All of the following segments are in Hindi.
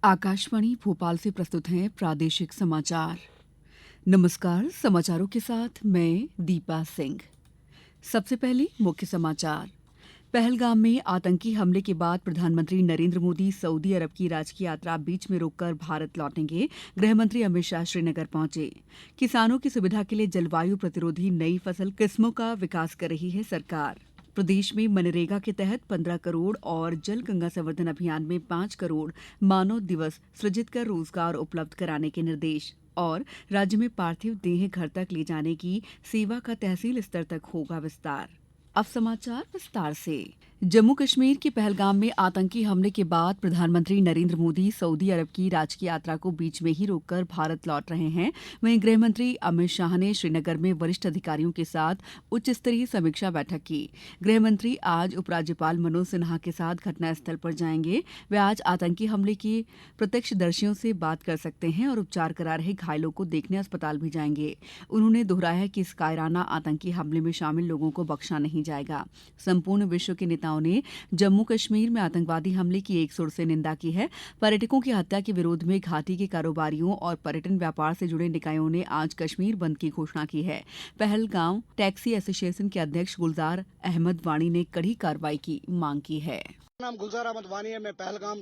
आकाशवाणी भोपाल से प्रस्तुत हैं प्रादेशिक समाचार। नमस्कार, समाचारों के साथ मैं दीपा सिंह। सबसे पहले मुख्य समाचार। पहलगाम में आतंकी हमले के बाद प्रधानमंत्री नरेंद्र मोदी सऊदी अरब की राजकीय यात्रा बीच में रोककर भारत लौटेंगे। गृहमंत्री अमित शाह श्रीनगर पहुंचे। किसानों की सुविधा के लिए जलवायु प्रतिरोधी नई फसल किस्मों का विकास कर रही है सरकार। प्रदेश में मनरेगा के तहत 15 करोड़ और जल गंगा संवर्धन अभियान में 5 करोड़ मानव दिवस सृजित कर रोजगार उपलब्ध कराने के निर्देश। और राज्य में पार्थिव देह घर तक ले जाने की सेवा का तहसील स्तर तक होगा विस्तार। अब समाचार विस्तार से। जम्मू कश्मीर के पहलगाम में आतंकी हमले के बाद प्रधानमंत्री नरेंद्र मोदी सऊदी अरब की राजकीय यात्रा को बीच में ही रोककर भारत लौट रहे हैं। वहीं गृहमंत्री अमित शाह ने श्रीनगर में वरिष्ठ अधिकारियों के साथ उच्च स्तरीय समीक्षा बैठक की। गृहमंत्री आज उपराज्यपाल मनोज सिन्हा के साथ घटनास्थल पर जाएंगे। वे आज आतंकी हमले के प्रत्यक्षदर्शियों से बात कर सकते हैं और उपचार करा रहे घायलों को देखने अस्पताल भी जाएंगे। उन्होंने दोहराया कि इस कायराना आतंकी हमले में शामिल लोगों को बख्शा नहीं जाएगा। संपूर्ण विश्व के नेताओं ने जम्मू कश्मीर में आतंकवादी हमले की एक सुर से निंदा की है। पर्यटकों की हत्या के विरोध में घाटी के कारोबारियों और पर्यटन व्यापार से जुड़े निकायों ने आज कश्मीर बंद की घोषणा की है। पहलगाम टैक्सी एसोसिएशन के अध्यक्ष गुलजार अहमद वानी ने कड़ी कार्रवाई की मांग की है। नाम गुलजार अहमद वानी है। मैं पहलगाम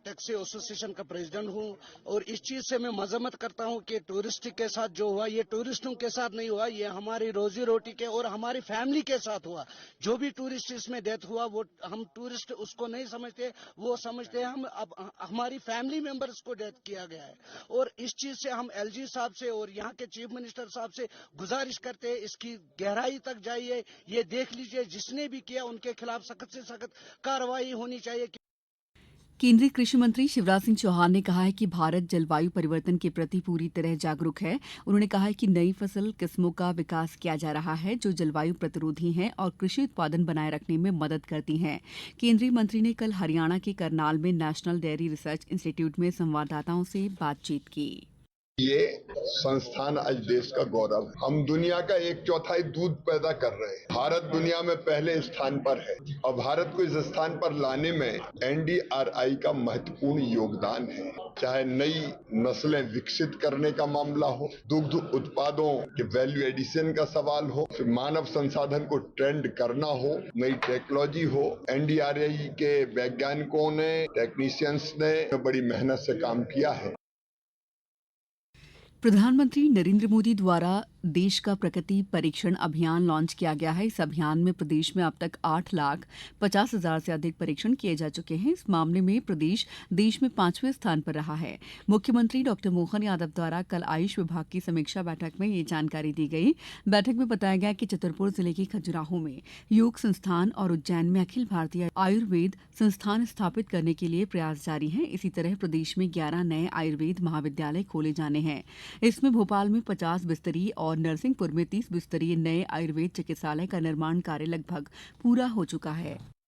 टैक्सी एसोसिएशन का प्रेसिडेंट हूं और इस चीज से मैं मजम्मत करता हूं कि टूरिस्ट के साथ जो हुआ ये टूरिस्टों के साथ नहीं हुआ, ये हमारी रोजी रोटी के और हमारी फैमिली के साथ हुआ। जो भी टूरिस्ट इसमें डेथ हुआ वो हम टूरिस्ट उसको नहीं समझते, वो समझते हैं हम अब हमारी फैमिली मेंबर्स को डेथ किया गया है। और इस चीज से हम एलजी साहब से और यहाँ के चीफ मिनिस्टर साहब से गुजारिश करते हैं इसकी गहराई तक जाइए, ये देख लीजिए जिसने भी किया उनके खिलाफ सख्त से सख्त कार्रवाई होनी चाहिए। केंद्रीय कृषि मंत्री शिवराज सिंह चौहान ने कहा है कि भारत जलवायु परिवर्तन के प्रति पूरी तरह जागरूक है। उन्होंने कहा है कि नई फसल किस्मों का विकास किया जा रहा है जो जलवायु प्रतिरोधी हैं और कृषि उत्पादन बनाए रखने में मदद करती हैं। केंद्रीय मंत्री ने कल हरियाणा के करनाल में नेशनल डेयरी रिसर्च इंस्टीट्यूट में संवाददाताओं से बातचीत की। ये संस्थान आज देश का गौरव है। हम दुनिया का 1/4 दूध पैदा कर रहे हैं। भारत दुनिया में पहले स्थान पर है और भारत को इस स्थान पर लाने में एनडीआरआई का महत्वपूर्ण योगदान है। चाहे नई नस्लें विकसित करने का मामला हो, दुग्ध उत्पादों के वैल्यू एडिशन का सवाल हो, फिर मानव संसाधन को ट्रेंड करना हो, नई टेक्नोलॉजी हो, एनडीआरआई के वैज्ञानिकों ने, टेक्नीशियंस ने बड़ी मेहनत से काम किया है। प्रधानमंत्री नरेंद्र मोदी द्वारा देश का प्रकृति परीक्षण अभियान लॉन्च किया गया है। इस अभियान में प्रदेश में अब तक 8,50,000 से अधिक परीक्षण किए जा चुके हैं। इस मामले में प्रदेश देश में 5वें स्थान पर रहा है। मुख्यमंत्री डॉक्टर मोहन यादव द्वारा कल आयुष विभाग की समीक्षा बैठक में ये जानकारी दी गई। बैठक में बताया गया कि छतरपुर जिले के खजुराहो में योग संस्थान और उज्जैन में अखिल भारतीय आयुर्वेद संस्थान स्थापित करने के लिए प्रयास जारी हैं। इसी तरह प्रदेश में 11 नए आयुर्वेद महाविद्यालय खोले जाने हैं। इसमें भोपाल में 50 बिस्तरीय और नरसिंहपुर में 30 बिस्तरीय नए आयुर्वेद चिकित्सालय का निर्माण कार्य लगभग पूरा हो चुका है।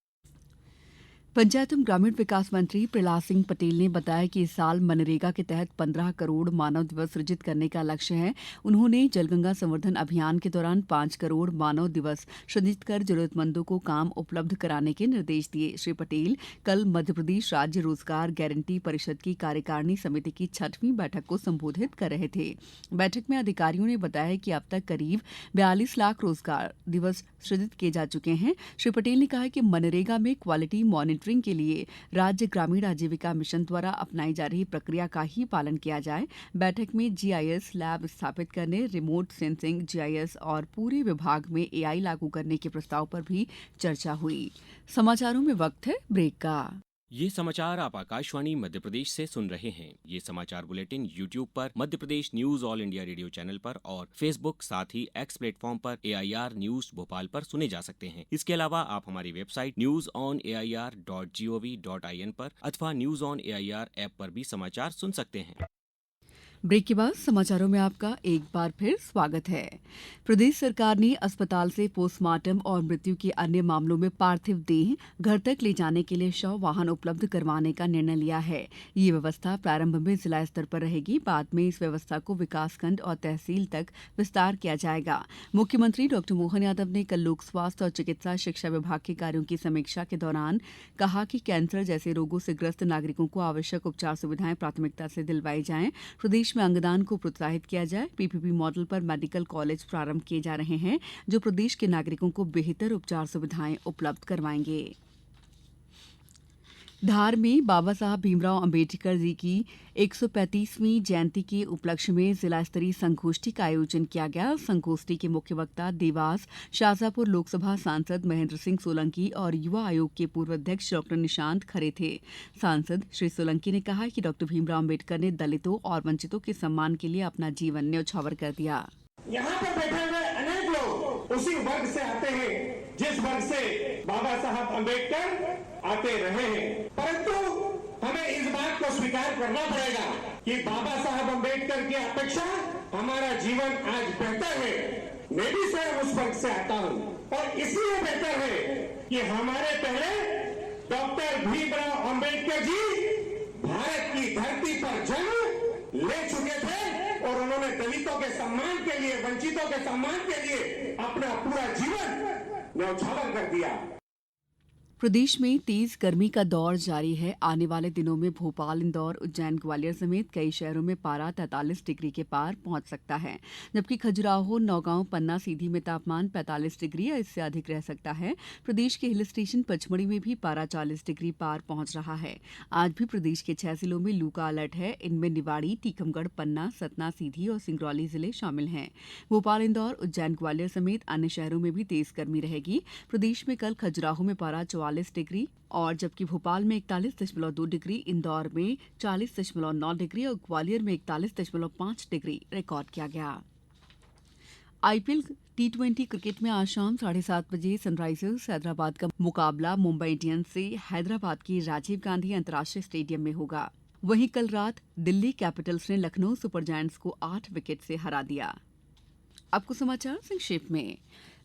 पंचायत एवं ग्रामीण विकास मंत्री प्रहलाद सिंह पटेल ने बताया कि इस साल मनरेगा के तहत 15 करोड़ मानव दिवस सृजित करने का लक्ष्य है। उन्होंने जलगंगा संवर्धन अभियान के दौरान 5 करोड़ मानव दिवस सृजित कर जरूरतमंदों को काम उपलब्ध कराने के निर्देश दिए। श्री पटेल कल मध्यप्रदेश राज्य रोजगार गारंटी परिषद की कार्यकारिणी समिति की 6वीं बैठक को संबोधित कर रहे थे। बैठक में अधिकारियों ने बताया कि अब तक करीब 42 लाख रोजगार दिवस सृजित किए जा चुके हैं। श्री पटेल ने कहा कि मनरेगा में क्वालिटी मॉनिटरिंग के लिए राज्य ग्रामीण आजीविका मिशन द्वारा अपनाई जा रही प्रक्रिया का ही पालन किया जाए। बैठक में जीआईएस लैब स्थापित करने, रिमोट सेंसिंग जीआईएस और पूरे विभाग में एआई लागू करने के प्रस्ताव पर भी चर्चा हुई। समाचारों में वक्त है ब्रेक का। ये समाचार आप आकाशवाणी मध्य प्रदेश से सुन रहे हैं। ये समाचार बुलेटिन YouTube पर Madhya Pradesh news all India radio channel पर और Facebook साथ ही X प्लेटफॉर्म पर AIR न्यूज भोपाल पर सुने जा सकते हैं। इसके अलावा आप हमारी वेबसाइट newsonair.gov.in पर अथवा न्यूज ऑन एआईआर ऐप पर भी समाचार सुन सकते हैं। ब्रेक के बाद समाचारों में आपका एक बार फिर स्वागत है। प्रदेश सरकार ने अस्पताल से पोस्टमार्टम और मृत्यु के अन्य मामलों में पार्थिव देह घर तक ले जाने के लिए शव वाहन उपलब्ध करवाने का निर्णय लिया है। ये व्यवस्था प्रारंभ में जिला स्तर पर रहेगी, बाद में इस व्यवस्था को विकासखंड और तहसील तक विस्तार किया जाएगा। मुख्यमंत्री डॉ मोहन यादव ने कल लोक स्वास्थ्य और चिकित्सा शिक्षा विभाग के कार्यों की समीक्षा के दौरान कहा कि कैंसर जैसे रोगों से ग्रस्त नागरिकों को आवश्यक उपचार सुविधाएं प्राथमिकता से दिलवाई जाएं। प्रदेश में अंगदान को प्रोत्साहित किया जाए। पीपीपी मॉडल पर मेडिकल कॉलेज प्रारंभ किए जा रहे हैं, जो प्रदेश के नागरिकों को बेहतर उपचार सुविधाएं उपलब्ध करवाएंगे। धार में बाबा साहब भीमराव अंबेडकर जी की 135वीं जयंती के उपलक्ष्य में जिला स्तरीय संगोष्ठी का आयोजन किया गया। संगोष्ठी के मुख्य वक्ता देवास शाजापुर लोकसभा सांसद महेंद्र सिंह सोलंकी और युवा आयोग के पूर्व अध्यक्ष डॉ निशांत खरे थे। सांसद श्री सोलंकी ने कहा कि डॉ भीमराव अंबेडकर ने दलितों और वंचितों के सम्मान के लिए अपना जीवन न्यौछावर कर दिया। यहाँ पर बैठे हुए अनेक लोग उसी वर्ग से आते हैं जिस वर्ग से बाबा साहब अंबेडकर आते रहे हैं, परंतु हमें इस बात को स्वीकार करना पड़ेगा कि बाबा साहब अंबेडकर की अपेक्षा हमारा जीवन आज बेहतर है। मैं भी स्वयं उस वर्ग से आता हूँ और इसलिए बेहतर है कि हमारे पहले डॉक्टर भीमराव अंबेडकर जी भारत की धरती पर जन्म ले चुके थे और उन्होंने दलितों के सम्मान के लिए, वंचितों के सम्मान के लिए अपना पूरा जीवन न्यौछावर कर दिया। प्रदेश में तेज गर्मी का दौर जारी है। आने वाले दिनों में भोपाल, इंदौर, उज्जैन, ग्वालियर समेत कई शहरों में पारा 43 डिग्री के पार पहुंच सकता है, जबकि खजुराहो, नौगांव, पन्ना, सीधी में तापमान 45 डिग्री या इससे अधिक रह सकता है। प्रदेश के हिल स्टेशन पचमढ़ी में भी पारा 40 डिग्री पार पहुंच रहा है। आज भी प्रदेश के 6 जिलों में लू का अलर्ट है। इनमें निवाड़ी, टीकमगढ़, पन्ना, सतना, सीधी और सिंगरौली जिले शामिल हैं। भोपाल, इंदौर, उज्जैन, ग्वालियर समेत अन्य शहरों में भी तेज गर्मी रहेगी। प्रदेश में कल खजुराहो में पारा 44 डिग्री और जबकि भोपाल में 41.2 डिग्री, इंदौर में 40.9 डिग्री और ग्वालियर में 41.5 डिग्री रिकॉर्ड किया गया। आईपीएल T20 क्रिकेट में आज शाम 7:30 बजे सनराइजर्स हैदराबाद का मुकाबला मुंबई इंडियंस से हैदराबाद के राजीव गांधी अंतर्राष्ट्रीय स्टेडियम में होगा। वहीं कल रात दिल्ली कैपिटल्स ने लखनऊ सुपर जायंट्स को 8 विकेट से हरा दिया। अब कुछ समाचार संक्षेप में।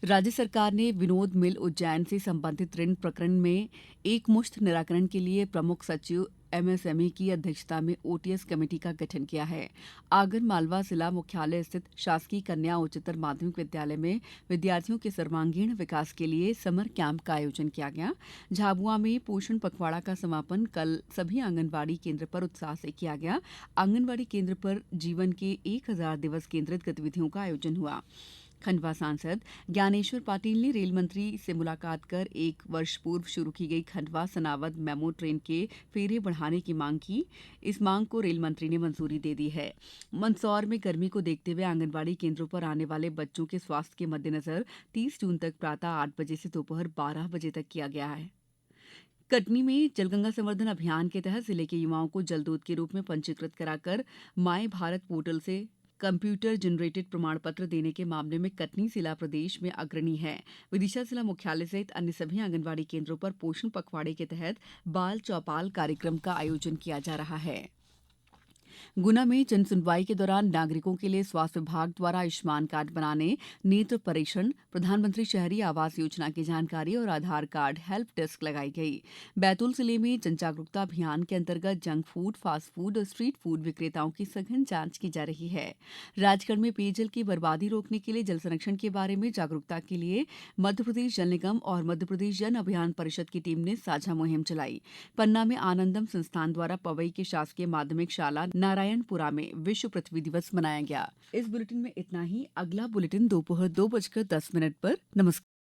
राज्य सरकार ने विनोद मिल उज्जैन से संबंधित ऋण प्रकरण में एकमुश्त निराकरण के लिए प्रमुख सचिव एमएसएमई की अध्यक्षता में ओटीएस कमेटी का गठन किया है। आगर मालवा जिला मुख्यालय स्थित शासकीय कन्या उच्चतर माध्यमिक विद्यालय में विद्यार्थियों के सर्वांगीण विकास के लिए समर कैंप का आयोजन किया गया। झाबुआ में पोषण पखवाड़ा का समापन कल सभी आंगनबाड़ी केंद्र पर उत्साह से किया गया। आंगनबाड़ी केंद्र पर जीवन के 1000 दिवस केंद्रित गतिविधियों का आयोजन हुआ। खंडवा सांसद ज्ञानेश्वर पाटिल ने रेल मंत्री से मुलाकात कर 1 वर्ष पूर्व शुरू की गई खंडवा सनावद मेमो ट्रेन के फेरे बढ़ाने की मांग की। इस मांग को रेल मंत्री ने मंजूरी दे दी है। मंदसौर में गर्मी को देखते हुए आंगनबाड़ी केंद्रों पर आने वाले बच्चों के स्वास्थ्य के मद्देनजर 30 जून तक प्रातः 8 बजे से दोपहर 12 बजे तक किया गया है। कटनी में जलगंगा संवर्धन अभियान के तहत जिले के युवाओं को जल दूत के रूप में पंजीकृत कराकर माय भारत पोर्टल से कंप्यूटर जनरेटेड प्रमाण पत्र देने के मामले में कटनी जिला प्रदेश में अग्रणी है। विदिशा जिला मुख्यालय सहित अन्य सभी आंगनबाड़ी केंद्रों पर पोषण पखवाड़े के तहत बाल चौपाल कार्यक्रम का आयोजन किया जा रहा है। गुना में जन सुनवाई के दौरान नागरिकों के लिए स्वास्थ्य विभाग द्वारा आयुष्मान कार्ड बनाने, नेत्र परीक्षण, प्रधानमंत्री शहरी आवास योजना की जानकारी और आधार कार्ड हेल्प डेस्क लगाई गई। बैतूल जिले में जन जागरूकता अभियान के अंतर्गत जंक फूड, फास्ट फूड और स्ट्रीट फूड विक्रेताओं की सघन जांच की जा रही है। राजगढ़ में पेयजल की बर्बादी रोकने के लिए जल संरक्षण के बारे में जागरूकता के लिए मध्यप्रदेश जल निगम और मध्यप्रदेश जन अभियान परिषद की टीम ने साझा मुहिम चलाई। पन्ना में आनंदम संस्थान द्वारा पवई के शासकीय माध्यमिक शाला नारायणपुरा में विश्व पृथ्वी दिवस मनाया गया। इस बुलेटिन में इतना ही। अगला बुलेटिन दोपहर 2:10 पर। नमस्कार।